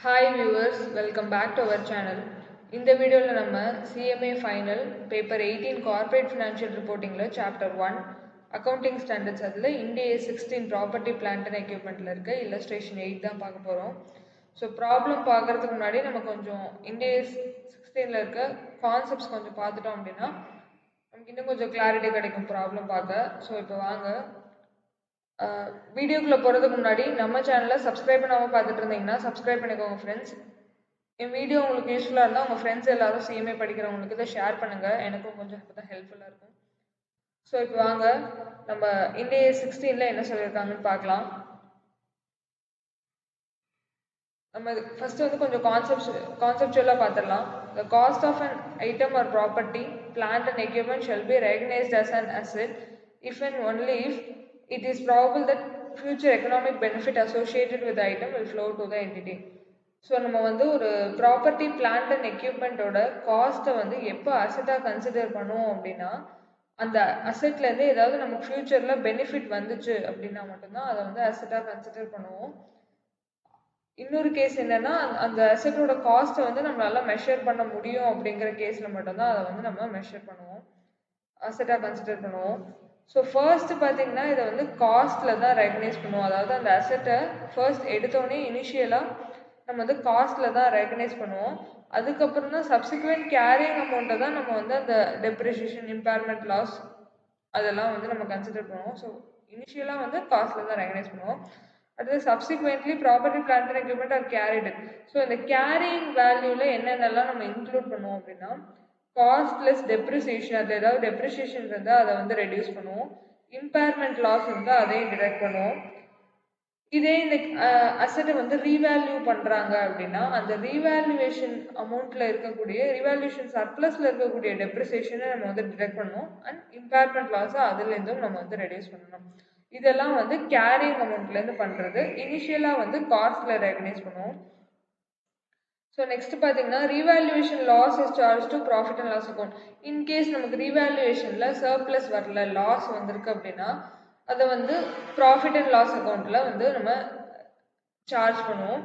Hi viewers, welcome back to our channel. இந்த வீடியோவில் நம்ம CMA Final Paper 18 Corporate Financial Reportingல Chapter 1 Accounting Standards அதில் Ind AS 16 Property Plant and Equipmentல இருக்க Illustration 8 தான் பார்க்க போகிறோம். ஸோ ப்ராப்ளம் பார்க்குறதுக்கு முன்னாடி நம்ம கொஞ்சம் Ind AS 16ல இருக்க கான்செப்ட்ஸ் கொஞ்சம் பார்த்துட்டோம் அப்படின்னா நமக்கு இன்னும் கொஞ்சம் கிளாரிட்டி கிடைக்கும் ப்ராப்ளம் பார்க்க. ஸோ இப்போ வாங்க வீடியோக்குள்ளே போகிறதுக்கு முன்னாடி நம்ம சேனலை சப்ஸ்கிரைப் பண்ணாமல் பார்த்துட்டு இருந்தீங்கன்னா சப்ஸ்கிரைப் பண்ணிக்கோங்க ஃப்ரெண்ட்ஸ். என் வீடியோ உங்களுக்கு யூஸ்ஃபுல்லாக இருந்தால் உங்கள் ஃப்ரெண்ட்ஸ் எல்லாரும் CMA படிக்கிறவங்களுக்கு இதை ஷேர் பண்ணுங்கள், எனக்கும் கொஞ்சம் இப்போ தான் ஹெல்ப்ஃபுல்லாக இருக்கும். ஸோ இப்போ வாங்க நம்ம Ind AS 16ல என்ன சொல்லியிருக்காங்கன்னு பார்க்கலாம். நம்ம ஃபர்ஸ்ட் வந்து கொஞ்சம் கான்செப்சுவலாக பார்த்துடலாம். The cost of an item or property, plant and equipment shall be recognized as an asset if and only if it is probable that future economic benefit associated with the item will flow to the entity. So நம்ம வந்து ஒரு property plant and எக்யூப்மெண்ட்டோட காஸ்ட்டை வந்து எப்போ அசட்டாக consider பண்ணுவோம் அப்படின்னா அந்த அசட்லேருந்து ஏதாவது நமக்கு ஃப்யூச்சரில் பெனிஃபிட் வந்துச்சு அப்படின்னா மட்டும்தான் அதை வந்து அசட்டாக கன்சிடர் பண்ணுவோம். இன்னொரு கேஸ் என்னன்னா அந்த அசட்டோட காஸ்ட்டை வந்து நம்மளால மெஷர் பண்ண முடியும் அப்படிங்கிற கேஸில் மட்டும்தான் அதை வந்து நம்ம மெஷர் பண்ணுவோம், அசட்டாக கன்சிடர் பண்ணுவோம். ஸோ ஃபர்ஸ்ட் பார்த்தீங்கன்னா இதை வந்து காஸ்ட்டில் தான் ரெகனைஸ் பண்ணுவோம். அதாவது அந்த அசட்டை ஃபர்ஸ்ட் எடுத்தோடனே இனிஷியலாக நம்ம வந்து காஸ்ட்டில் தான் ரெகனைஸ் பண்ணுவோம். அதுக்கப்புறம் தான் சப்சிக்வெண்ட் கேரிங் அமௌண்ட்டை தான் நம்ம வந்து அந்த டெப்ரிசியேஷன், இம்பேர்மெண்ட் லாஸ் அதெல்லாம் வந்து நம்ம கன்சிடர் பண்ணுவோம். ஸோ இனிஷியலாக வந்து காஸ்ட்டில் தான் ரெகனைஸ் பண்ணுவோம். அடுத்து subsequently property plant and equipment are carried. So இந்த கேரிங் வேல்யூவில் என்னென்னலாம் நம்ம இன்க்ளூட் பண்ணுவோம் அப்படின்னா காஸ்ட்லெஸ் டெப்ரிசியேஷன், அது ஏதாவது டெப்ரிசியேஷன் இருந்தால் அதை வந்து ரெடியூஸ் பண்ணுவோம். இம்பேர்மெண்ட் லாஸ் இருந்தால் அதையும் டிடெக்ட் பண்ணுவோம். இதே இந்த அசட்டை வந்து ரீவேல்யூ பண்ணுறாங்க அப்படின்னா அந்த ரீவேல்யூவேஷன் அமௌண்ட்டில் இருக்கக்கூடிய ரீவேல்யூஷன் சர்ப்ளஸில் இருக்கக்கூடிய டெப்ரிசியேஷனை நம்ம வந்து டிடெக்ட் பண்ணுவோம். அண்ட் இம்பேர்மெண்ட் லாஸை அதுலேருந்தும் நம்ம வந்து ரெடியூஸ் பண்ணணும். இதெல்லாம் வந்து கேரிங் அமௌண்ட்லேருந்து பண்ணுறது. இனிஷியலாக வந்து காஸ்ட்டில் ரெகனைஸ் பண்ணுவோம். ஸோ நெக்ஸ்ட் பார்த்தீங்கன்னா revaluation loss is charge to profit and loss account. In case நமக்கு ரீவேல்யூவேஷனில் சர்ப்ளஸ் வரல, லாஸ் வந்திருக்கு அப்படின்னா அதை வந்து ப்ராஃபிட் அண்ட் லாஸ் அக்கௌண்ட்டில் வந்து நம்ம சார்ஜ் பண்ணுவோம்.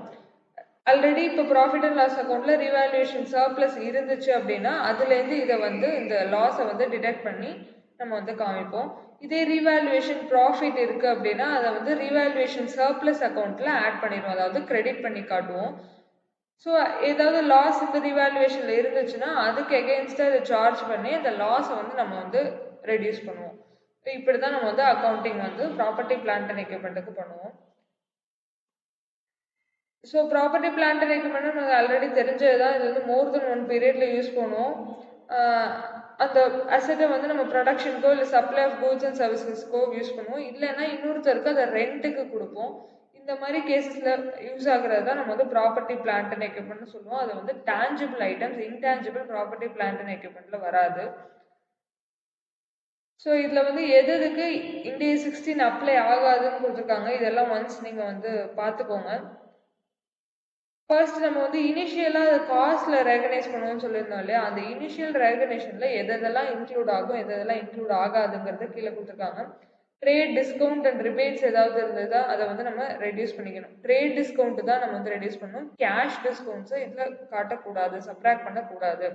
ஆல்ரெடி இப்போ ப்ராஃபிட் அண்ட் லாஸ் அக்கௌண்ட்டில் ரீவேல்யூவேஷன் சர்ப்ளஸ் இருந்துச்சு அப்படின்னா அதுலேருந்து இதை வந்து இந்த லாஸை வந்து டிடெக்ட் பண்ணி நம்ம வந்து காமிப்போம். இதே ரீவேல்யூவேஷன் ப்ராஃபிட் இருக்குது அப்படின்னா அதை வந்து ரீவேல்யூவேஷன் சர்ப்ளஸ் அக்கௌண்ட்டில் ஆட் பண்ணிடுவோம், அதாவது கிரெடிட் பண்ணி காட்டுவோம். ஸோ ஏதாவது லாஸ் இந்த ரீவேல்யூவேஷனில் இருந்துச்சுன்னா அதுக்கு எகெயின்ஸ்டாக அதை சார்ஜ் பண்ணி அந்த லாஸை வந்து நம்ம வந்து ரெடியூஸ் பண்ணுவோம். இப்படி தான் நம்ம வந்து அக்கௌண்டிங் வந்து ப்ராப்பர்ட்டி பிளான்ட் அண்ட் எக்யூப்மெண்ட்டுக்கு பண்ணுவோம். So property plant and equipment நமக்கு ஆல்ரெடி தெரிஞ்சது தான். இது வந்து மோர் தென் ஒன் பீரியடில் யூஸ் பண்ணுவோம். அந்த அசட்டை வந்து நம்ம ப்ரொடக்ஷனுக்கோ இல்லை சப்ளை ஆஃப் கூட்ஸ் அண்ட் சர்வீசஸ்க்கோ யூஸ் பண்ணுவோம். இல்லைன்னா இன்னொருத்தருக்கு அதை ரெண்ட்டுக்கு கொடுப்போம். இந்த மாதிரி கேசஸில் யூஸ் ஆகுறது தான் நம்ம வந்து ப்ராப்பர்ட்டி பிளான்ட் அண்ட் எக்யூப்மெண்ட்னு சொல்லுவோம். அது வந்து tangible items, intangible property plant and எக்யூப்மெண்ட்டில் வராது. ஸோ இதில் வந்து எதுக்கு Ind AS 16 அப்ளை ஆகாதுன்னு கொடுத்துருக்காங்க, இதெல்லாம் ஒன்ஸ் நீங்கள் வந்து பார்த்துக்கோங்க. ஃபர்ஸ்ட் நம்ம வந்து இனிஷியலாக அதை காஸ்ட்டில் ரெகனைஸ் பண்ணுவோம்னு சொல்லியிருந்தோம் இல்லையா, அந்த இனிஷியல் ரெகனைஷனில் எதெல்லாம் இன்க்ளூட் ஆகும் எதெல்லாம் இன்க்ளூட் ஆகாதுங்கிறது கீழே கொடுத்துருக்காங்க. ட்ரேட் டிஸ்கவுண்ட் அண்ட் ரிபேட்ஸ் ஏதாவது இருந்ததா அதை வந்து நம்ம ரெடியூஸ் பண்ணிக்கணும். ட்ரேட் டிஸ்கவுண்ட் தான் நம்ம வந்து ரெடியூஸ் பண்ணணும். கேஷ் டிஸ்கவுண்ட்ஸை இதில் காட்டக்கூடாது, சப்ராக்ட் பண்ணக்கூடாது.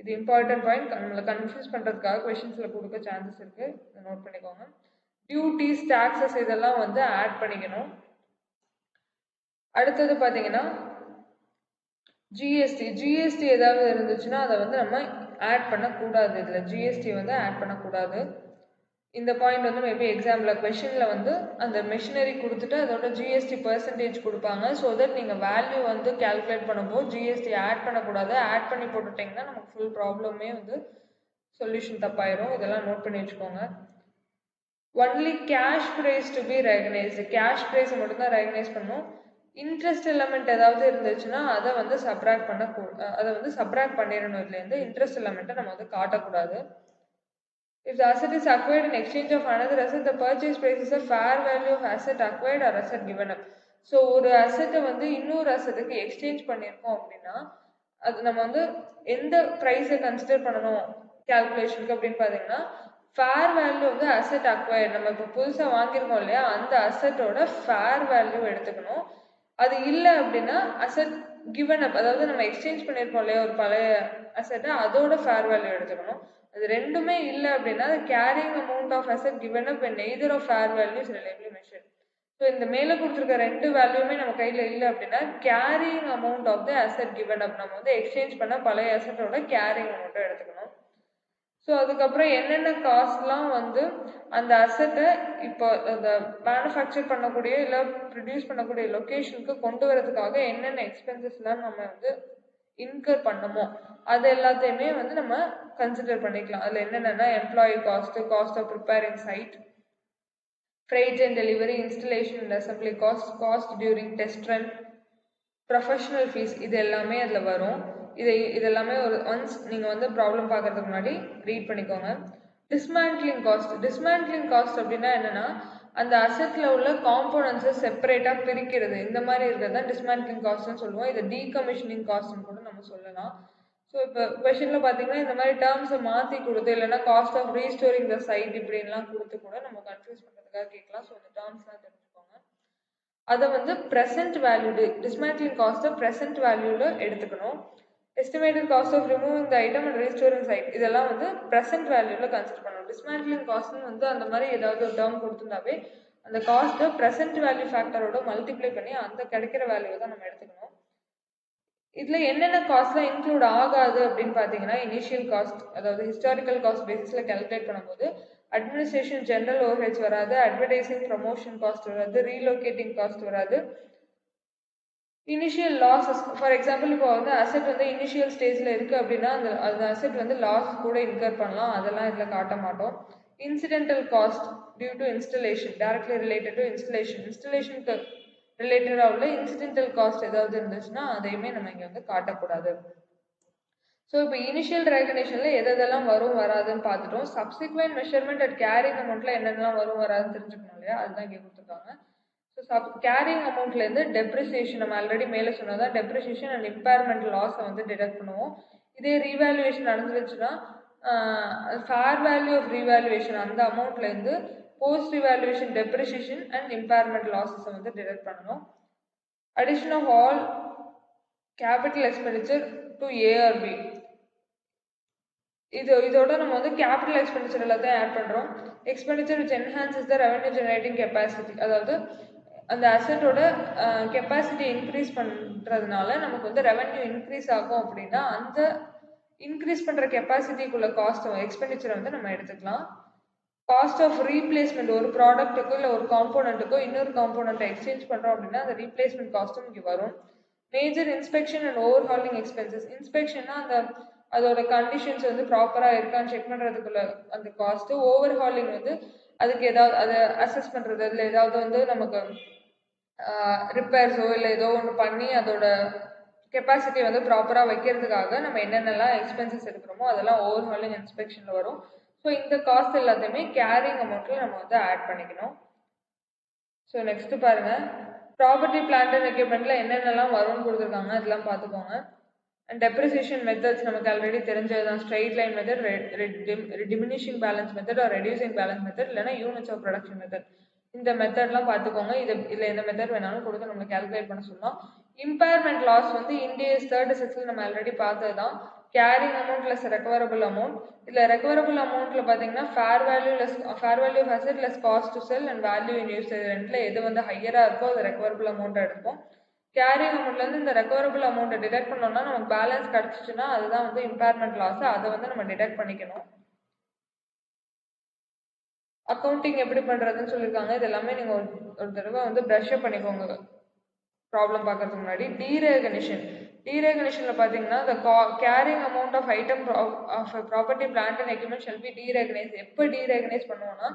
இது இம்பார்ட்டன்ட் பாயிண்ட். நம்மளை கன்ஃபியூஸ் பண்ணுறதுக்காக கொஷின்ஸில் கொடுக்க சான்சஸ் இருக்குது, இதை நோட் பண்ணிக்கோங்க. டியூட்டிஸ், டாக்ஸஸ் இதெல்லாம் வந்து ஆட் பண்ணிக்கணும். அடுத்தது பார்த்தீங்கன்னா ஜிஎஸ்டி ஏதாவது இருந்துச்சுன்னா அதை வந்து நம்ம ஆட் பண்ணக்கூடாது. இதில் ஜிஎஸ்டி வந்து ஆட் பண்ணக்கூடாது. இந்த பாயிண்ட் வந்து மேபி எக்ஸாம்பிள் கொஷனில் வந்து அந்த மெஷினரி கொடுத்துட்டு அதோட ஜிஎஸ்டி பர்சன்டேஜ் கொடுப்பாங்க. ஸோ தட் நீங்கள் வேல்யூ வந்து கேல்குலேட் பண்ணும்போது ஜிஎஸ்டி ஆட் பண்ணக்கூடாது. ஆட் பண்ணி போட்டுட்டிங்கன்னா நமக்கு ஃபுல் ப்ராப்ளமே வந்து சொல்யூஷன் தப்பாயிரும். இதெல்லாம் நோட் பண்ணி வச்சுக்கோங்க. Only cash price to be recognised, cash ப்ரைஸை மட்டும்தான் ரெகனைஸ் பண்ணும். இன்ட்ரெஸ்ட் எலமெண்ட் ஏதாவது இருந்துச்சுன்னா அதை வந்து சப்ராக்ட் பண்ணிடணும். இதுலேருந்து இன்ட்ரெஸ்ட் எலமெண்ட்டை நம்ம வந்து காட்டக்கூடாது. If the asset is acquired in exchange of another asset, the purchase price is a fair value of asset acquired or asset given up. So ஒரு அசட்டை வந்து இன்னொரு அசட்டுக்கு எக்ஸ்சேஞ்ச் பண்ணியிருக்கோம் அப்படின்னா அது நம்ம வந்து எந்த ப்ரைஸை கன்சிடர் பண்ணணும் கேல்குலேஷனுக்கு அப்படின்னு பார்த்தீங்கன்னா ஃபேர் வேல்யூ வந்து அசட் அக்வயர்ட், நம்ம இப்போ புதுசாக வாங்கியிருக்கோம் இல்லையா அந்த அசட்டோட ஃபேர் வேல்யூ எடுத்துக்கணும். அது இல்லை அப்படின்னா அசெட் கிவன் அப், அதாவது நம்ம எக்ஸ்சேஞ்ச் பண்ணியிருப்போம் இல்லையா ஒரு பழைய அசெட்டை, அதோட ஃபேர் வேல்யூ எடுத்துக்கணும். அது ரெண்டுமே இல்லை அப்படின்னா அது carrying amount of asset given up when neither of fair value is reliably measured. So இந்த மேலே கொடுத்துருக்க ரெண்டு வேல்யூமே நம்ம கையில் இல்லை அப்படின்னா carrying amount of the asset given up, நம்ம வந்து எக்ஸ்சேஞ்ச் பண்ண பழைய அசெட்டோட கேரிங் அமௌண்ட்டை எடுத்துக்கணும். ஸோ அதுக்கப்புறம் என்னென்ன காஸ்ட்லாம் வந்து அந்த அசெட்டை இப்போ அந்த மேனுஃபேக்சர் பண்ணக்கூடிய இல்லை ப்ரொடியூஸ் பண்ணக்கூடிய லொக்கேஷனுக்கு கொண்டு வரதுக்காக என்னென்ன எக்ஸ்பென்சஸ்லாம் நம்ம வந்து இன்கர் பண்ணமோ அது எல்லாத்தையுமே வந்து நம்ம கன்சிடர் பண்ணிக்கலாம். அதில் என்னென்னா employee cost, cost of preparing site, freight and delivery, installation and assembly cost during test run, professional fees, இது எல்லாமே அதில் வரும். இதெல்லாமே ஒரு ஒன்ஸ் நீங்கள் வந்து ப்ராப்ளம் பார்க்கறதுக்கு முன்னாடி ரீட் பண்ணிக்கோங்க. டிஸ்மேண்ட்லிங் காஸ்ட் அப்படின்னா என்னென்னா அந்த அசெட்டில் உள்ள காம்போனன்ட்ஸை செப்பரேட்டாக பிரிக்கிறது, இந்த மாதிரி இருக்கிறது தான் டிஸ்மேண்ட்லிங் காஸ்ட்னு சொல்லுவோம். இதை டீகமிஷனிங் காஸ்ட்னு கூட நம்ம சொல்லலாம். ஸோ இப்போ கொஷனில் பார்த்தீங்கன்னா இந்த மாதிரி டேர்ம்ஸை மாற்றி கொடுத்து இல்லைன்னா cost of restoring the site இப்படின்லாம் கொடுத்து கூட நம்ம கன்ஃபியூஸ் பண்ணுறதுக்காக கேட்கலாம். ஸோ இந்த டேர்ம்ஸ்லாம் தெரிஞ்சுக்கோங்க. அதை வந்து ப்ரெசென்ட் வேல்யூ, டிஸ்மேண்ட்லிங் காஸ்ட்டை ப்ரெசென்ட் வேல்யூவில் எடுத்துக்கணும். Estimated cost of removing the item and restoring site, இதெல்லாம் வந்து ப்ரெசென்ட் வேல்யூவில் கன்சிடர் பண்ணணும். டிஸ்மேண்ட்லிங் காஸ்ட்னு வந்து அந்த மாதிரி ஏதாவது ஒரு டேர்ம் கொடுத்துருந்தாவே அந்த காஸ்ட்டை ப்ரெசென்ட் வேல்யூ ஃபேக்டரோட மல்டிப்ளை பண்ணி அந்த கிடைக்கிற வேல்யூவை தான் நம்ம எடுத்துக்கணும். இதில் என்னென்ன காஸ்ட்லாம் இன்க்ளூட் ஆகாது அப்படின்னு பார்த்தீங்கன்னா இனிஷியல் காஸ்ட், அதாவது ஹிஸ்டாரிக்கல் காஸ்ட் பேசிஸில் கேல்குலேட் பண்ணும்போது அட்மினிஸ்ட்ரேஷன் ஜென்ரல் ஓவர்ஹெட்ஸ் வராது, அட்வர்டைசிங் ப்ரமோஷன் காஸ்ட் வராது, ரீலோகேட்டிங் காஸ்ட் வராது. இனிஷியல் லாஸஸ், ஃபார் எக்ஸாம்பிள் இப்போ வந்து அசெட் வந்து இனிஷியல் ஸ்டேஜில் இருக்குது அப்படின்னா அந்த அசெட் வந்து லாஸ் கூட இன்கர் பண்ணலாம், அதெல்லாம் இதில் காட்ட மாட்டோம். Incidental cost due to installation, directly related to இன்ஸ்டலேஷனுக்கு ரிலேட்டடாக உள்ள இன்சிடென்டல் காஸ்ட் ஏதாவது இருந்துச்சுன்னா அதையுமே நம்ம இங்கே வந்து காட்டக்கூடாது. ஸோ இப்போ இனிஷியல் ரெகக்னேஷனில் எதெல்லாம் வரும் வராதுன்னு பார்த்துட்டோம். சப்சிக்வெண்ட் மெஷர்மெண்ட் அட் கேரிங் அமௌண்ட்டில் என்னென்னலாம் வரும் வராதுன்னு தெரிஞ்சுக்கணும் இல்லையா, அதுதான் இங்கே கொடுத்துருக்காங்க. ஸோ கேரிங் அமௌண்ட்லேருந்து டெப்ரிசியேஷன், நம்ம ஆல்ரெடி மேலே சொன்னதான் டெப்ரிசியேஷன் அண்ட் இம்பேர்மெண்ட் லாஸை வந்து டிடக்ட் பண்ணுவோம். இதே ரீவேல்யூவேஷன் நடந்துருச்சுன்னா ஃபேர் வேல்யூ ஆஃப் ரீவேல்யூவேஷன் அந்த அமௌண்ட்லேருந்து post revaluation depreciation and impairment லாஸஸை வந்து டிடக்ட் பண்ணணும். Addition of all capital expenditure to ARP, இதோட நம்ம வந்து கேபிட்டல் எக்ஸ்பெண்டிச்சர் எல்லாத்தையும் ஆட் பண்ணுறோம். Expenditure which enhances the revenue generating capacity, அதாவது அந்த அசெட்டோட கெப்பாசிட்டி இன்க்ரீஸ் பண்ணுறதுனால நமக்கு வந்து ரெவன்யூ இன்க்ரீஸ் ஆகும் அப்படின்னா அந்த இன்க்ரீஸ் பண்ணுற கெப்பாசிட்டிக்குள்ள காஸ்ட் எக்ஸ்பெண்டிச்சரை வந்து நம்ம எடுத்துக்கலாம். காஸ்ட் ஆஃப் ரீப்ளேஸ்மெண்ட், ஒரு ப்ராடக்ட்டுக்கோ இல்லை ஒரு காம்போனண்ட்டுக்கோ இன்னொரு காம்போனண்ட்டை எக்ஸ்சேஞ்ச் பண்ணுறோம் அப்படின்னா அந்த ரீப்ளேஸ்மெண்ட் காஸ்ட்டும் இங்கே வரும். Major inspection and overhauling expenses, இன்ஸ்பெக்ஷன்னா அதோட கண்டிஷன்ஸ் வந்து ப்ராப்பராக இருக்கான்னு செக் பண்ணுறதுக்குள்ள அந்த காஸ்ட்டு. ஓவர்ஹாலிங் வந்து அதுக்கு ஏதாவது அதை அசஸ் பண்ணுறது, அதில் ஏதாவது வந்து நமக்கு ரிப்பேர்ஸோ இல்லை ஏதோ ஒன்று பண்ணி அதோட கெப்பாசிட்டி வந்து ப்ராப்பராக வைக்கிறதுக்காக நம்ம என்னென்னலாம் எக்ஸ்பென்சஸ் எடுக்கிறோமோ அதெல்லாம் ஓவர்ஹாலிங் இன்ஸ்பெக்ஷனில் வரும். ஸோ இந்த காஸ்ட் எல்லாத்தையுமே கேரிங் அமௌண்ட்டில் நம்ம வந்து ஆட் பண்ணிக்கணும். ஸோ நெக்ஸ்ட்டு பாருங்கள், ப்ராப்பர்ட்டி பிளான்ட் அண்ட் எக்யூப்மெண்ட்டில் என்னென்னலாம் வரும்னு கொடுத்துருக்காங்க அதெல்லாம் பார்த்துக்கோங்க. அண்ட் டெப்ரிசியேஷன் மெத்தட்ஸ் நமக்கு ஆல்ரெடி தெரிஞ்சது தான். Straight line method, diminishing balance method, R reducing balance method, இல்லைனா யூனிட்ஸ் ஆஃப் ப்ரொடக்ஷன் மெத்தட். இந்த மெத்தட்லாம் பார்த்துக்கோங்க. இதில் எந்த மெத்தட் வேணாலும் கொடுத்து நம்ம கேல்குலேட் பண்ண சொல்லலாம். இம்பேர்மெண்ட் லாஸ் வந்து இந்தியஸ் தேர்ட் செக்ஷன் நம்ம ஆல்ரெடி பார்த்தது தான். Carrying amount less recoverable amount. இதில் ரெக்கவரபிள் அமௌண்ட்டில் பார்த்தீங்கன்னா fair value of asset less cost to sell and value in use, ரெண்டில் எது வந்து ஹையராக இருக்கோ அது ரெக்கவரபிள் அமௌண்ட்டை எடுப்போம். கேரிங் அமௌண்ட்லேருந்து இந்த ரெக்கவரபிள் அமௌண்ட்டை டிடக்ட் பண்ணோம்னா நமக்கு பேலன்ஸ் கிடச்சிச்சுன்னா அதுதான் வந்து இம்பேர்மெண்ட் லாஸ், அதை வந்து நம்ம டிடக்ட் பண்ணிக்கணும். அக்கௌண்டிங் எப்படி பண்ணுறதுன்னு சொல்லியிருக்காங்க. இது எல்லாமே நீங்கள் ஒரு தடவை வந்து ப்ரஷ்அப் பண்ணிக்கோங்க ப்ராப்ளம் பார்க்கறதுக்கு முன்னாடி. டீரெகனேஷனில் பார்த்தீங்கன்னா the carrying amount of item of property plant and equipment shall be derecognized. எப்போ டீரெகனைஸ் பண்ணுவோம்னா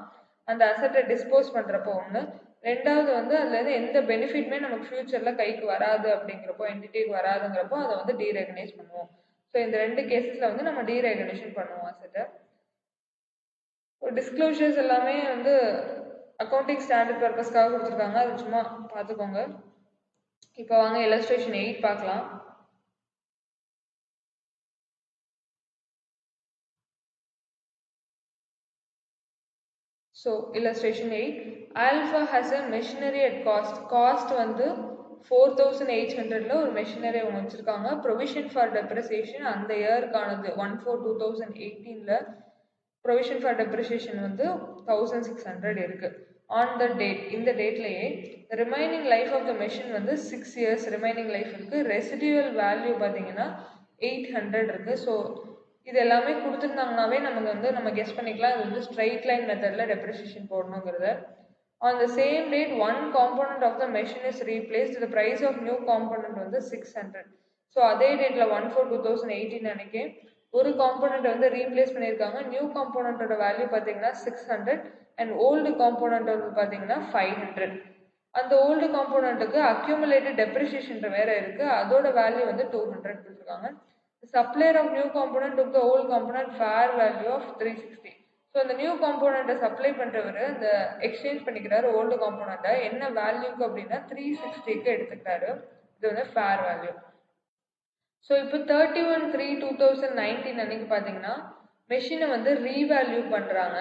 அந்த அசெட்டை டிஸ்போஸ் பண்ணுறப்போ ஒன்று. ரெண்டாவது வந்து அதுலேருந்து எந்த பெனிஃபிட்மே நமக்கு ஃப்யூச்சரில் கைக்கு வராது அப்படிங்கிறப்போ, என்டிட்டிக்கு வராதுங்கிறப்போ அதை வந்து டீரெகனைஸ் பண்ணுவோம். ஸோ இந்த ரெண்டு கேஸஸில் வந்து நம்ம டீரெகனேஷன் பண்ணுவோம் அசெட்டை. டிஸ்க்ளோஷர்ஸ் எல்லாமே வந்து அக்கௌண்டிங் ஸ்டாண்டர்ட் பர்பஸ்க்காக கொடுத்துருக்காங்க, அது சும்மா பார்த்துக்கோங்க. இப்போ வாங்க illustration 8 பார்க்கலாம். So illustration 8, Alpha has a machinery at cost வந்து 4800ல ஒரு மெஷினரி அவங்க வச்சிருக்காங்க. ப்ரொவிஷன் ஃபார் டெப்ரிசியேஷன் அந்த இயர்க்கானது 1/4/2018ல ப்ரொவிஷன் ஃபார் டெப்ரிசியேஷன் வந்து 1600 இருக்கு. ஆன் த டேட் இந்த டேட்லயே remaining life of the machine வந்து 6 இயர்ஸ் ரிமைனிங் லைஃப் இருக்கு. ரெசிடியூவல் வேல்யூ பார்த்தீங்கன்னா 800 இருக்கு. ஸோ இது எல்லாமே கொடுத்துருந்தாங்கனாவே நமக்கு வந்து நம்ம கெஸ் பண்ணிக்கலாம் இது வந்து ஸ்ட்ரைட் லைன் மெத்தடில் depreciation போடணுங்கிறத. On the same date, one component of the machine is replaced. The price of new component வந்து 600. ஸோ அதே டேட்டில் 1/4/2018 அன்னைக்கு ஒரு காம்போனண்ட் வந்து ரீப்ளேஸ் பண்ணியிருக்காங்க. நியூ காம்போனண்டோட வேல்யூ பார்த்தீங்கன்னா 600 அண்ட் ஓல்டு காம்போனண்டோட பார்த்தீங்கன்னா 500. அந்த ஓல்டு காம்போனண்ட்டுக்கு அக்யூமுலேட்டட் டெப்ரிசியேஷன் வேற இருக்கு, அதோட வேல்யூ வந்து 200 கொடுத்துருக்காங்க. Supplier of new component took the old component fair value of 360. So அந்த நியூ காம்போனண்ட்டை சப்ளை பண்ணுறவர் இந்த எக்ஸ்சேஞ்ச் பண்ணிக்கிறாரு ஓல்டு காம்போனண்ட்டை என்ன வேல்யூக்கு அப்படின்னா 360க்கு எடுத்துக்கிட்டாரு. இது வந்து ஃபேர் வேல்யூ. ஸோ இப்போ 31/3/2019 அன்னைக்கு பார்த்தீங்கன்னா மெஷினை வந்து ரீவேல்யூ பண்ணுறாங்க.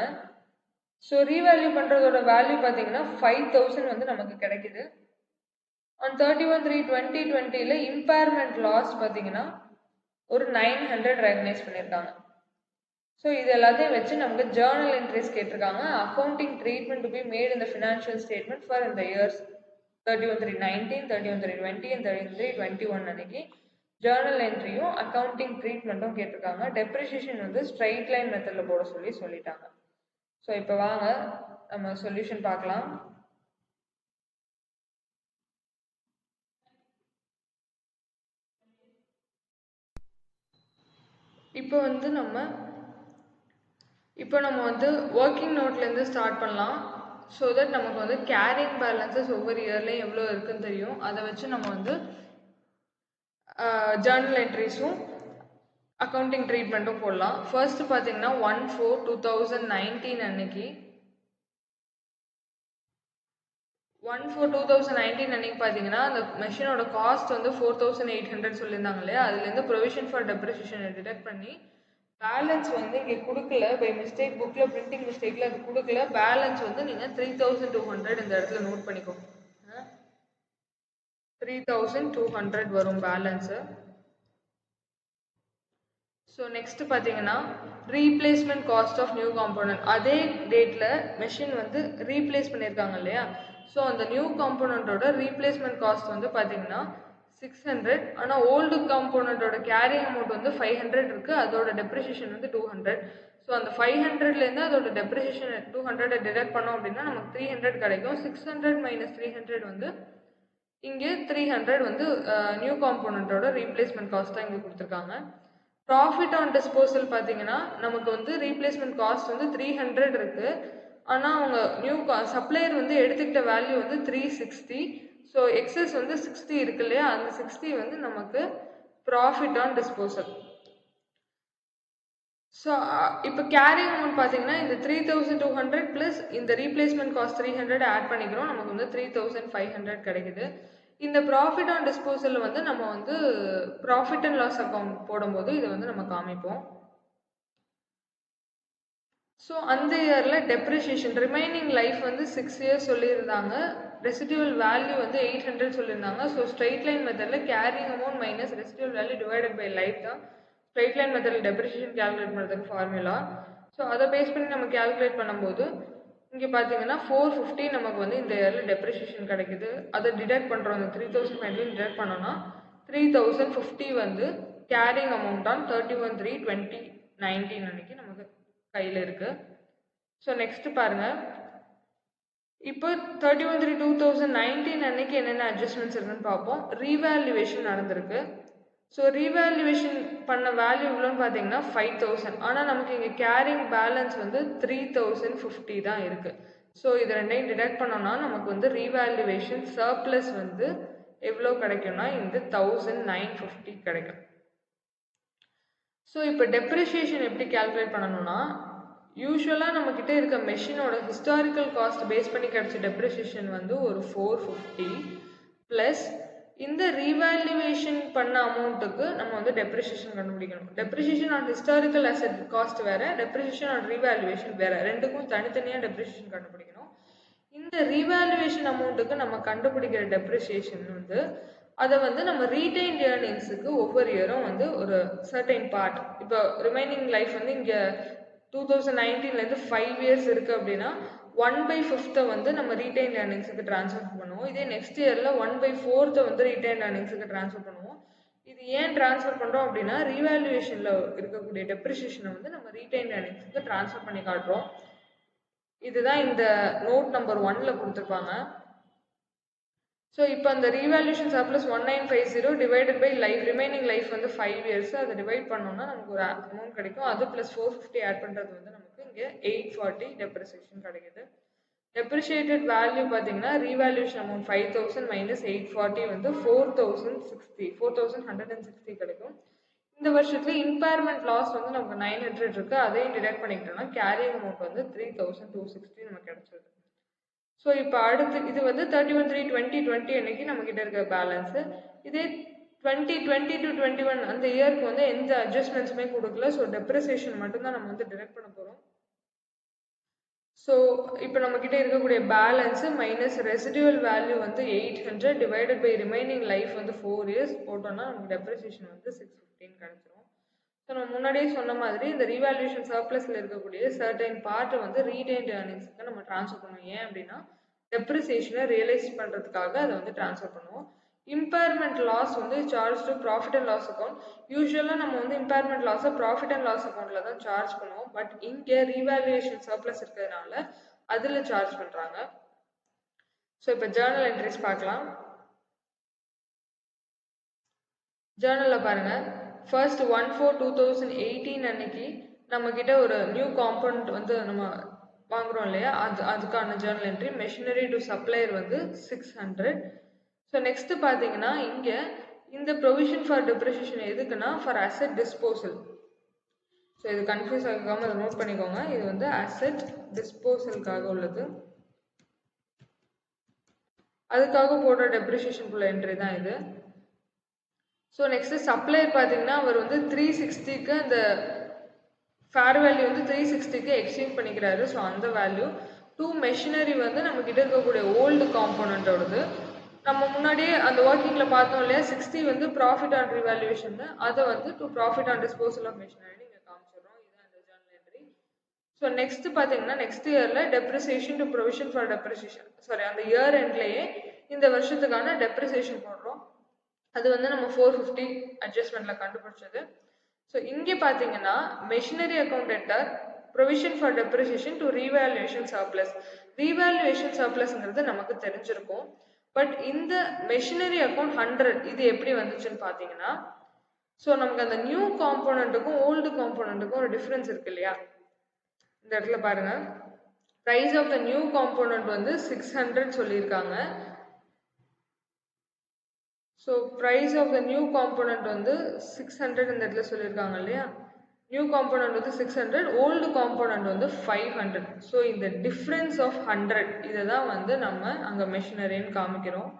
ஸோ ரீவேல்யூ பண்ணுறதோட வேல்யூ பார்த்தீங்கன்னா 5000 வந்து நமக்கு கிடைக்குது. ஆன் 31/3/2020ல இம்பேர்மெண்ட் லாஸ் பார்த்தீங்கன்னா ஒரு 900 ரெகனைஸ் பண்ணியிருக்காங்க. ஸோ இது எல்லாத்தையும் வச்சு நமக்கு ஜேர்னல் என்ட்ரிஸ் கேட்டிருக்காங்க. Accounting treatment to be made இந்த ஃபினான்ஷியல் ஸ்டேட்மெண்ட் ஃபார் இந்த இயர்ஸ் 31/3/19, 31/3/20 அண்ட் 33/21 அன்னைக்கு ஜேர்னல் என்ட்ரியும் அக்கௌண்டிங் ட்ரீட்மெண்ட்டும் கேட்டிருக்காங்க. டெப்ரிசியேஷன் வந்து ஸ்ட்ரைட் லைன் மெத்தடில் போட சொல்லிட்டாங்க. ஸோ இப்போ வாங்க நம்ம சொல்யூஷன் பார்க்கலாம். இப்போ நம்ம வந்து ஒர்க்கிங் நோட்லேருந்து ஸ்டார்ட் பண்ணலாம். ஸோ தட் நமக்கு வந்து கேரிங் பேலன்சஸ் ஒவ்வொரு இயர்லேயும் எவ்வளோ இருக்குன்னு தெரியும். அதை வச்சு நம்ம வந்து ஜேர்னல் என்ட்ரிஸும் அக்கௌண்டிங் ட்ரீட்மெண்ட்டும் போடலாம். ஃபர்ஸ்ட் பார்த்தீங்கன்னா 1/4/2019 அன்னைக்கு 1/4/2019 அன்னைக்கு பார்த்தீங்கன்னா அந்த மெஷினோட காஸ்ட் வந்து 4800 சொல்லியிருந்தாங்க இல்லையா, அதுலேருந்து ப்ரொவிஷன் ஃபார் டெப்ரிசியேஷனை டிடெக்ட் பண்ணி பேலன்ஸ் வந்து இங்கே கொடுக்கல, பை மிஸ்டேக் புக்கில் பிரிண்டிங் மிஸ்டேக்கில் அது கொடுக்கல. பேலன்ஸ் வந்து நீங்கள் 3200 இந்த இடத்துல நோட் பண்ணிக்கோங்க. 3200 வரும் பேலன்ஸு. ஸோ நெக்ஸ்ட் பார்த்தீங்கன்னா replacement cost of new component. அதே டேட்டில் மெஷின் வந்து ரீப்ளேஸ் பண்ணியிருக்காங்க இல்லையா, ஸோ அந்த நியூ காம்போனண்ட்டோட ரீப்ளேஸ்மெண்ட் காஸ்ட் வந்து பார்த்தீங்கன்னா 600. ஆனால் ஓல்டு காம்போனண்ட்டோட கேரிங் அமௌண்ட் வந்து 500 இருக்குது, அதோட டெப்ரிசியேஷன் வந்து 200. ஸோ அந்த 500லேருந்து அதோட டெப்ரிசியேஷன் 200 டிடெக்ட் பண்ணோம் அப்படின்னா நமக்கு 300 கிடைக்கும். 600 - 300 வந்து இங்கே 300 வந்து நியூ காம்போனண்ட்டோட ரீப்ளேஸ்மெண்ட் காஸ்ட் தான் இங்கே கொடுத்துருக்காங்க. ப்ராஃபிட் ஆன் டிஸ்போசல் பார்த்தீங்கன்னா நமக்கு வந்து ரீப்ளேஸ்மெண்ட் காஸ்ட் வந்து 300 இருக்குது, ஆனால் அவங்க நியூ சப்ளையர் வந்து எடுத்துக்கிட்ட வேல்யூ வந்து 360. ஸோ எக்ஸஸ் வந்து 60 இருக்கு இல்லையா, அந்த 60 வந்து நமக்கு ப்ராஃபிட் ஆன் டிஸ்போசல். ஸோ இப்போ கேரிங் அமௌண்ட் பார்த்தீங்கன்னா இந்த 3200 ப்ளஸ் இந்த ரீப்ளேஸ்மெண்ட் காஸ்ட் 300 ஆட் பண்ணிக்கிறோம், நமக்கு வந்து 3500 கிடைக்குது. இந்த ப்ராஃபிட் ஆன் டிஸ்போசலில் வந்து நம்ம வந்து ப்ராஃபிட் அண்ட் லாஸ் அக்கௌண்ட் போடும்போது இதை வந்து நம்ம காமிப்போம். ஸோ அந்த இயரில் டெப்ரிசியேஷன் ரிமைனிங் லைஃப் வந்து 6 இயர்ஸ் சொல்லியிருந்தாங்க, ரெசிடியூவல் வேல்யூ வந்து 800 சொல்லியிருந்தாங்க. ஸோ ஸ்ட்ரைட் லைன் மெத்தடில் carrying amount minus residual value divided by life தான் ஸ்ட்ரைட் லைன் மெத்தடில் டெப்ரிசியேஷன் கேல்குலேட் பண்ணுறதுக்கு ஃபார்முலா. ஸோ அதை பேஸ் பண்ணி நம்ம கேல்குலேட் பண்ணும்போது இங்கே பார்த்தீங்கன்னா 450 நமக்கு வந்து இந்த இயரில் டெப்ரிசியேஷன் கிடைக்குது. அதை டிடெக்ட் பண்ணுறோம், அந்த 3500 டிடெக்ட் பண்ணோன்னா 3050 வந்து கேரிங் அமௌண்ட் ஆன் 31/3/2019 அன்னைக்கு நமக்கு கையில் இருக்குது. ஸோ நெக்ஸ்ட் பாருங்கள், இப்போ 31/3/2019 அன்னைக்கு என்னென்ன அட்ஜஸ்ட்மெண்ட்ஸ் இருக்குன்னு பார்ப்போம். ரீவேல்யூவேஷன் நடந்திருக்கு. ஸோ ரீவேல்யூவேஷன் பண்ண வேல்யூ எவ்வளோன்னு பார்த்தீங்கன்னா 5000. ஆனால் நமக்கு இங்கே கேரிங் பேலன்ஸ் வந்து 3050 தான் இருக்குது. ஸோ இது ரெண்டையும் டிடெக்ட் பண்ணோன்னா நமக்கு வந்து ரீவேல்யூவேஷன் சர்ப்ளஸ் வந்து எவ்வளோ கிடைக்கும்னா இந்த 1950 கிடைக்கும். ஸோ இப்போ டெப்ரிசியேஷன் எப்படி கேல்குலேட் பண்ணணும்னா, யூஸ்வலாக நம்மக்கிட்ட இருக்க மெஷினோட ஹிஸ்டாரிக்கல் காஸ்ட் பேஸ் பண்ணி கிடச்ச டெப்ரிசியேஷன் வந்து ஒரு 450 ப்ளஸ் இந்த ரீவேல்யூவேஷன் பண்ண அமௌண்ட்டுக்கு நம்ம வந்து டெப்ரிசியேஷன் கண்டுபிடிக்கணும். Depreciation on historical asset cost வேறு, டெப்ரிசியேஷன் ஆன் ரீவேல்யூவேஷன் வேறு, ரெண்டுக்கும் தனித்தனியாக டெப்ரிசியேஷன் கண்டுபிடிக்கணும். இந்த ரீவேல்யூவேஷன் அமௌண்ட்டுக்கு நம்ம கண்டுபிடிக்கிற டெப்ரிசியேஷன் வந்து அதை வந்து நம்ம ரீடைன்ட் ஏர்னிங்ஸுக்கு ஒவ்வொரு இயரும் வந்து ஒரு சர்டைன் பார்ட், இப்போ ரிமைனிங் லைஃப் வந்து இங்கே 2019லேருந்து 5 இயர்ஸ் இருக்குது அப்படின்னா 1/5 வந்து நம்ம ரீடைன்ட் ஏர்னிங்ஸுக்கு ட்ரான்ஸ்ஃபர் பண்ணுவோம். இதே நெக்ஸ்ட் இயரில் 1/4 வந்து ரீடைன்ட் ஏர்னிங்ஸுக்கு ட்ரான்ஸ்ஃபர் பண்ணுவோம். இது ஏன் ட்ரான்ஸ்ஃபர் பண்ணுறோம் அப்படின்னா ரீவேல்யூவேஷனில் இருக்கக்கூடிய டெப்ரிசியேஷனை வந்து நம்ம ரீடைன்ட் ஏர்னிங்ஸுக்கு ட்ரான்ஸ்ஃபர் பண்ணி காட்டுறோம். இதுதான் இந்த நோட் நம்பர் 1ல் கொடுத்துருப்பாங்க. ஸோ இப்போ அந்த revaluation surplus 1950 divided by life, remaining life வந்து 5 இயர்ஸ், அதை டிவைட் பண்ணோம்னா நமக்கு ஒரு அமௌண்ட் கிடைக்கும். அது ப்ளஸ் 450 ஆட் பண்ணுறது வந்து நமக்கு இங்கே 840 டெப்ரிசியேஷன் கிடைக்குது. டெப்ரிஷியேட்டட் வேல்யூ பார்த்தீங்கன்னா ரீவேல்யூஷன் அமௌண்ட் 5000 மைனஸ் 840 வந்து 4160 கிடைக்கும். இந்த வருஷத்துல இம்பேர்மெண்ட் லாஸ் வந்து நமக்கு 900 இருக்கு, அதையும் டிடெக்ட் பண்ணிக்கிட்டோம்னா கேரிங் அமௌண்ட் வந்து 3260 நமக்கு கிடைச்சிருக்கு. ஸோ இப்போ அடுத்து இது வந்து 31/3/2020 அன்னைக்கு நம்ம கிட்ட இருக்க பேலன்ஸ். இதே 2020 to 21 அந்த இயருக்கு வந்து எந்த அட்ஜஸ்ட்மெண்ட்ஸுமே கொடுக்கல. ஸோ டெப்ரிசியேஷன் மட்டும்தான் நம்ம வந்து டிடெக்ட் பண்ண போகிறோம். ஸோ இப்போ நம்ம கிட்ட இருக்கக்கூடிய பேலன்ஸு மைனஸ் ரெசிடுவல் வேல்யூ வந்து 800 டிவைடட் பை ரிமைனிங் லைஃப் வந்து 4 இயர்ஸ் போட்டோம்னா நமக்கு டெப்ரிசியேஷன் வந்து 615 கிடைச்சிரும். ஸோ நம்ம முன்னாடியே சொன்ன மாதிரி இந்த ரீவேல்யூஷன் சர்ப்ளஸில் இருக்கக்கூடிய சர்டைன் பார்ட்டை வந்து ரீடைன்ட் ஏர்னிங்ஸுக்கு நம்ம ட்ரான்ஸ்ஃபர் பண்ணுவோம். ஏன் அப்படின்னா டெப்ரிசியேஷனை ரியலைஸ் பண்ணுறதுக்காக அதை வந்து ட்ரான்ஸ்ஃபர் பண்ணுவோம். இம்பேர்மெண்ட் லாஸ் வந்து charge to profit and loss account. யூஸ்வலாக நம்ம வந்து இம்பேர்மெண்ட் லாஸை ப்ராஃபிட் அண்ட் லாஸ் அக்கௌண்ட்டில் தான் சார்ஜ் பண்ணுவோம். பட் இங்கே ரீவேல்யூவேஷன் சர்ப்ளஸ் இருக்கிறதுனால அதில் சார்ஜ் பண்ணுறாங்க. ஸோ இப்போ ஜேர்னல் என்ட்ரிஸ் பார்க்கலாம். ஜேர்னலில் பாருங்கள், ஃபர்ஸ்ட் 1/4/2018 அன்னைக்கு நம்மக்கிட்ட ஒரு நியூ காம்பவுண்ட் வந்து நம்ம வாங்குறோம் இல்லையா, அதுக்கான Journal entry. Machinery to supplier வந்து 600. ஸோ நெக்ஸ்ட் பார்த்தீங்கன்னா இங்கே இந்த ப்ரொவிஷன் ஃபார் டெப்ரிசியேஷன் எதுக்குன்னா ஃபார் அசெட் டிஸ்போசல். ஸோ இது கன்ஃபியூஸ் ஆகாமல் அதை நோட் பண்ணிக்கோங்க. இது வந்து அசெட் டிஸ்போசலுக்காக உள்ளது, அதுக்காக போடுற டெப்ரிசியேஷனுக்குள்ள என்ட்ரி தான் இது. ஸோ நெக்ஸ்ட் சப்ளையர் பார்த்தீங்கன்னா அவர் வந்து 360க்கு அந்த ஃபேர் வேல்யூ வந்து 360க்கு எக்ஸ்சேஞ்ச் பண்ணிக்கிறாரு. ஸோ அந்த வேல்யூ டூ மெஷினரி வந்து நம்ம கிட்ட இருக்கக்கூடிய ஓல்டு காம்போனண்டோடது. நம்ம முன்னாடியே அந்த ஒர்க்கிங்கில் பார்த்தோம் இல்லையா, 60 வந்து ப்ராஃபிட் ஆன் ரிவேல்யூவேஷன், அதை வந்து to profit on disposal of machinery இங்கே காமிச்சிடுறோம். இதுதான் இந்த ஜேர்னல் என்ட்ரி. ஸோ நெக்ஸ்ட் பார்த்தீங்கன்னா நெக்ஸ்ட் இயரில் depreciation to provision for depreciation, sorry அந்த இயர் எண்ட்லேயே இந்த வருஷத்துக்கான டெப்ரிசியேஷன் போடுறோம். அது வந்து நம்ம 450 அட்ஜஸ்ட்மெண்ட்டில் கண்டுபிடிச்சது. ஸோ இங்கே பார்த்தீங்கன்னா machinery account enter provision for depreciation to revaluation surplus. Revaluation சர்ப்ளஸ்ங்கிறது நமக்கு தெரிஞ்சிருக்கும். பட் இந்த மெஷினரி அக்கௌண்ட் 100 இது எப்படி வந்துச்சுன்னு பார்த்தீங்கன்னா, ஸோ நமக்கு அந்த நியூ காம்போனண்ட்டுக்கும் ஓல்டு காம்போனண்ட்டுக்கும் ஒரு டிஃப்ரென்ஸ் இருக்கு இல்லையா. இந்த இடத்துல பாருங்க, price of the new component வந்து 600 சொல்லியிருக்காங்க. So price of the new component வந்து 600 இந்த இடத்துல சொல்லியிருக்காங்க இல்லையா. நியூ காம்போனண்ட் வந்து 600, ஓல்டு காம்போனண்ட் வந்து 500. ஸோ இந்த டிஃப்ரென்ஸ் ஆஃப் 100 இதை தான் வந்து நம்ம அங்கே மெஷினரின்னு காமிக்கிறோம்.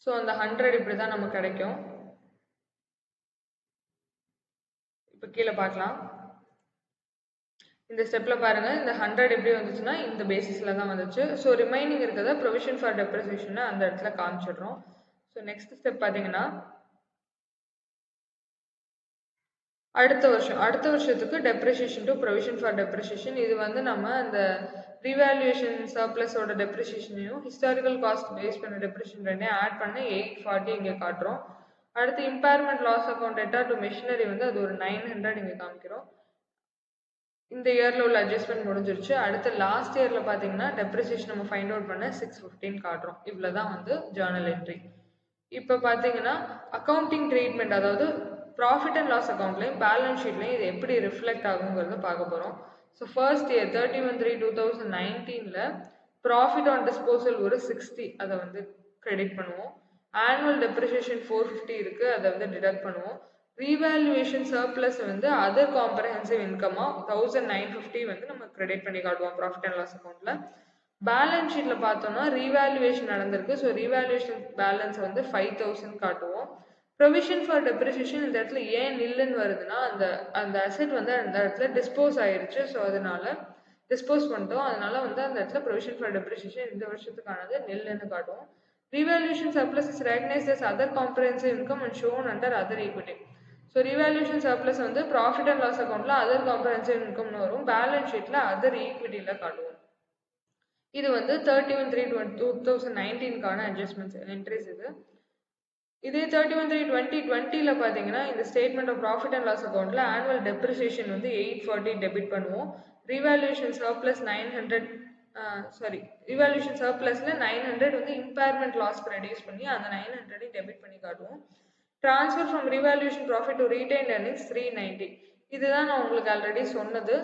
ஸோ அந்த 100 இப்படி தான் நமக்கு கிடைக்கும். இப்போ கீழே பார்க்கலாம். இந்த ஸ்டெப்பில் பாருங்கள், இந்த 100 எப்படி வந்துச்சுன்னா இந்த பேசிஸில் தான் வந்துச்சு. ஸோ ரிமைனிங் இருக்கிறத ப்ரொவிஷன் ஃபார் டெப்ரிசியேஷன் அந்த இடத்துல காமிச்சிடுறோம். ஸோ நெக்ஸ்ட் ஸ்டெப் பார்த்தீங்கன்னா அடுத்த வருஷத்துக்கு depreciation to provision for depreciation. இது வந்து நம்ம அந்த ரீவேல்யூவேஷன் சர்ப்ளஸோட டெப்ரிசியேஷனையும் ஹிஸ்டாரிக்கல் காஸ்ட் பேஸ் பண்ண டெப்ரிசியேஷன் ரெண்டையும் ஆட் பண்ணி 840 இங்கே காட்டுறோம். அடுத்து impairment loss account data to machinery வந்து அது ஒரு 900 இங்கே காமிக்கிறோம். இந்த இயரில் உள்ள அட்ஜஸ்ட்மெண்ட் முடிஞ்சிருச்சு. அடுத்து லாஸ்ட் இயரில் பார்த்தீங்கன்னா டெப்ரிசியேஷன் நம்ம ஃபைண்ட் அவுட் பண்ண 615 காட்டுறோம். இவ்வளோ தான் வந்து ஜேர்னல் என்ட்ரி. இப்போ பார்த்தீங்கன்னா அக்கௌண்டிங் ட்ரீட்மெண்ட், அதாவது ப்ராஃபிட் அண்ட் லாஸ் அக்கௌண்ட்லையும் பேலன்ஸ் ஷீட்லையும் இது எப்படி ரிஃப்ளெக்ட் ஆகுங்கிறத பார்க்க போகிறோம். So first year 31/3/2019 profit on disposal ஒரு 60, அதை வந்து கிரெடிட் பண்ணுவோம். ஆனுவல் டெப்ரிசியேஷன் 450 இருக்குது, அதை வந்து டிடக்ட் பண்ணுவோம். ரீவேல்யூவேஷன் சர்ப்ளஸ் வந்து அதர் காம்ப்ரஹென்சிவ் இன்கமாக 1950 வந்து நம்ம கிரெடிட் பண்ணி காட்டுவோம் ப்ராஃபிட் அண்ட் லாஸ் அக்கௌண்ட்டில். பேலன்ஸ் ஷீட்டில் பார்த்தோம்னா ரீவேல்யூவேஷன் நடந்திருக்கு. ஸோ ரீவேல்யூவேஷன் பேலன்ஸ் வந்து 5000 காட்டுவோம். ப்ரொவிஷன் ஃபார் டெப்ரிசியேஷன் இந்த இடத்துல ஏன் நில்லுன்னு வருதுன்னா அந்த அசெட் வந்து அந்த இடத்துல டிஸ்போஸ் ஆயிடுச்சு. ஸோ அதனால டிஸ்போஸ் பண்ணிட்டோம். அதனால வந்து அந்த இடத்துல ப்ரொவிஷன் ஃபார் டெப்ரிசியேஷன் இந்த வருஷத்துக்கானது நில்லுன்னு காட்டும். Revaluation surplus is recognized as other comprehensive income and shown under other equity. So revolution surplus வந்து ப்ராஃபிட் அண்ட் லாஸ் அக்கௌண்ட்ல அதர் காம்ப்ரஹென்சிவ் இன்கம்னு வரும், பேலன்ஸ் ஷீட்ல அதர் ஈக்விட்டியில காட்டுவோம். இது வந்து 31/3/2019க்கான அட்ஜஸ்ட்மெண்ட்ஸ் என்ட்ரிஸ் இது. இதே 31/3/2020ல பார்த்தீங்கன்னா இந்த statement of profit and loss அக்கௌண்ட்ல ஆனுவல் டெப்ரிசியேஷன் வந்து 840 டெபிட் பண்ணுவோம். ரிவால்யூஷன் சர்ப்ளஸ் 900 ரிவால்யூஷன் சர்ப்ளஸ்ல 900 வந்து இம்பேர்மெண்ட் லாஸ்க்கு ரெடியூஸ் பண்ணி அந்த 900 டெபிட் பண்ணி காட்டுவோம். Transfer from revolution profit to retained earnings 390. இதுதான் நான் உங்களுக்கு ஆல்ரெடி சொன்னது.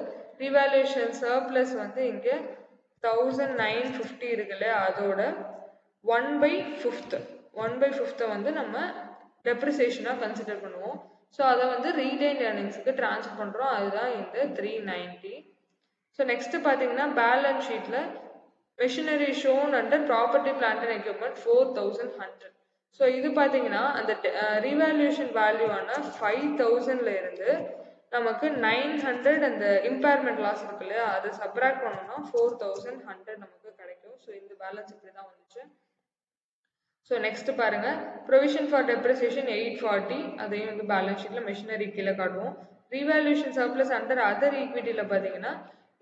ரிவால்யூஷன் சர்ப்ளஸ் வந்து இங்கே 1950 இருக்குல்ல, அதோட 1/5 வந்து நம்ம டெப்ரிசியேஷனாக கன்சிடர் பண்ணுவோம். ஸோ அதை வந்து ரீடைன்ட் earningsக்கு ட்ரான்ஸ்ஃபர் பண்ணுறோம். அதுதான் இந்த 390. ஸோ நெக்ஸ்ட் பார்த்தீங்கன்னா பேலன்ஸ் ஷீட்டில் machinery shown under property plant and equipment 4100. So இது பார்த்தீங்கன்னா அந்த ரீவேல்யூஷன் வேல்யூவான 5000ல இருந்து நமக்கு 900 அந்த இம்பேர்மெண்ட் லாஸ் இருக்கு இல்லையா, அதை சப்ராக்ட் பண்ணோம்னா 4100 நமக்கு கிடைக்கும். ஸோ இந்த பேலன்ஸ் இப்படி தான் வந்துச்சு. ஸோ நெக்ஸ்ட் பாருங்க, ப்ரொவிஷன் ஃபார் டெப்ரிசியேஷன் 840, அதையும் வந்து பேலன்ஸ் ஷீட்ல மெஷினரி கீழே காட்டுவோம். ரீவேல்யூஷன் சர்ப்ளஸ் அண்டர் அதர் ஈக்விட்டியில பார்த்தீங்கன்னா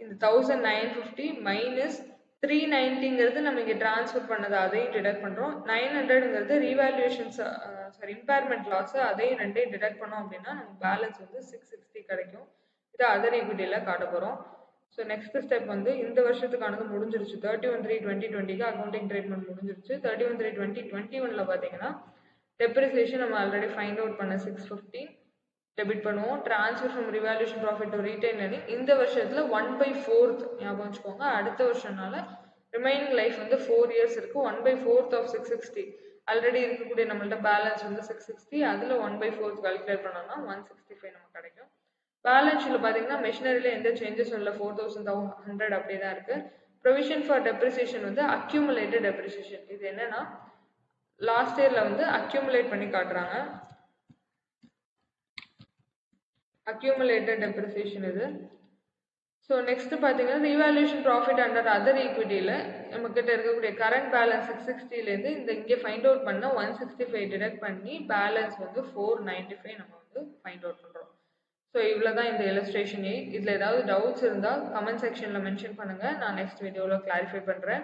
இந்த 1950 மைனஸ் 390ங்கிறது நம்ம இங்கே ட்ரான்ஸ்ஃபர் பண்ணது, அதையும் டிடக்ட் பண்ணுறோம். 900ங்கிறது ரீவேல்யூஷன் இம்பேர்மெண்ட் லாஸ், அதையும் ரெண்டையும் டிடக்ட் பண்ணோம் அப்படின்னா நமக்கு பேலன்ஸ் வந்து 660 கிடைக்கும். இது அதர் ஈக்விட்டியில் காட்ட போகிறோம். ஸோ நெக்ஸ்ட் ஸ்டெப் வந்து இந்த வருஷத்துக்கானது முடிஞ்சிருச்சு. 31/3/2020க்கு அக்கௌண்டிங் ட்ரீட்மெண்ட் முடிஞ்சிருச்சு. 31/3/2021ல பார்த்தீங்கன்னா டெப்ரிசியேஷன் நம்ம ஆல்ரெடி ஃபைண்ட் அவுட் பண்ண 650 டெபிட் பண்ணுவோம். Transfer from revolution profit to retain earning இந்த வருஷத்துல 1/4 ஞாபகம் வச்சுக்கோங்க. அடுத்த வருஷம்னால ரிமைனிங் லைஃப் வந்து 4 இயர்ஸ் இருக்கு. 1/4 ஆஃப் 660 ஆல்ரெடி இருக்கக்கூடிய நம்மள்ட்ட பேலன்ஸ் வந்து 660, அதுல 1/4 கால்குலேட் பண்ணோம்னா 165 நமக்கு கிடைக்கும். பேலன்ஸ் ஷீட்ல பார்த்தீங்கன்னா மெஷினரியில எந்த சேஞ்சஸும் இல்லை, 4100 அப்படியே தான் இருக்கு. ப்ரொவிஷன் ஃபார் டெப்ரிசியேஷன் வந்து அக்யூமுலேட்டட் டெப்ரிசியேஷன். இது என்னன்னா லாஸ்ட் இயர்ல வந்து அக்யூமுலேட் பண்ணி காட்டுறாங்க. அக்யூமுலேட்டட் டெப்ரிசியேஷன் இது. ஸோ நெக்ஸ்ட் பார்த்தீங்கன்னா ரிவால்யூஷன் ப்ராஃபிட் அண்டர் அதர் ஈக்விட்டியில் நம்மக்கிட்ட இருக்கக்கூடிய கரண்ட் பேலன்ஸ் 660லேருந்து இந்த இங்கே ஃபைண்ட் அவுட் பண்ண 165 டிடக்ட் பண்ணி பேலன்ஸ் வந்து 495 நம்ம வந்து ஃபைண்ட் அவுட் பண்ணுறோம். ஸோ இவ்வளோ தான் இந்த இல்லஸ்ட்ரேஷன் 8. இதில் ஏதாவது டவுட்ஸ் இருந்தால் கமெண்ட் செக்ஷனில் மென்ஷன் பண்ணுங்கள், நான் நெக்ஸ்ட் வீடியோவில் கிளாரிஃபை பண்ணுறேன்.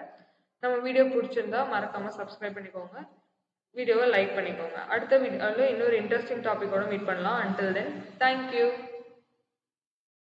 நம்ம வீடியோ பிடிச்சிருந்தா மறக்காமல் சப்ஸ்கிரைப் பண்ணிக்கோங்க, வீடியோவை லைக் பண்ணிக்கோங்க. அடுத்த வீடியோவில் இன்னொரு இன்ட்ரெஸ்டிங் டாப்பிக்கோட மீட் பண்ணலாம். Until then thank you.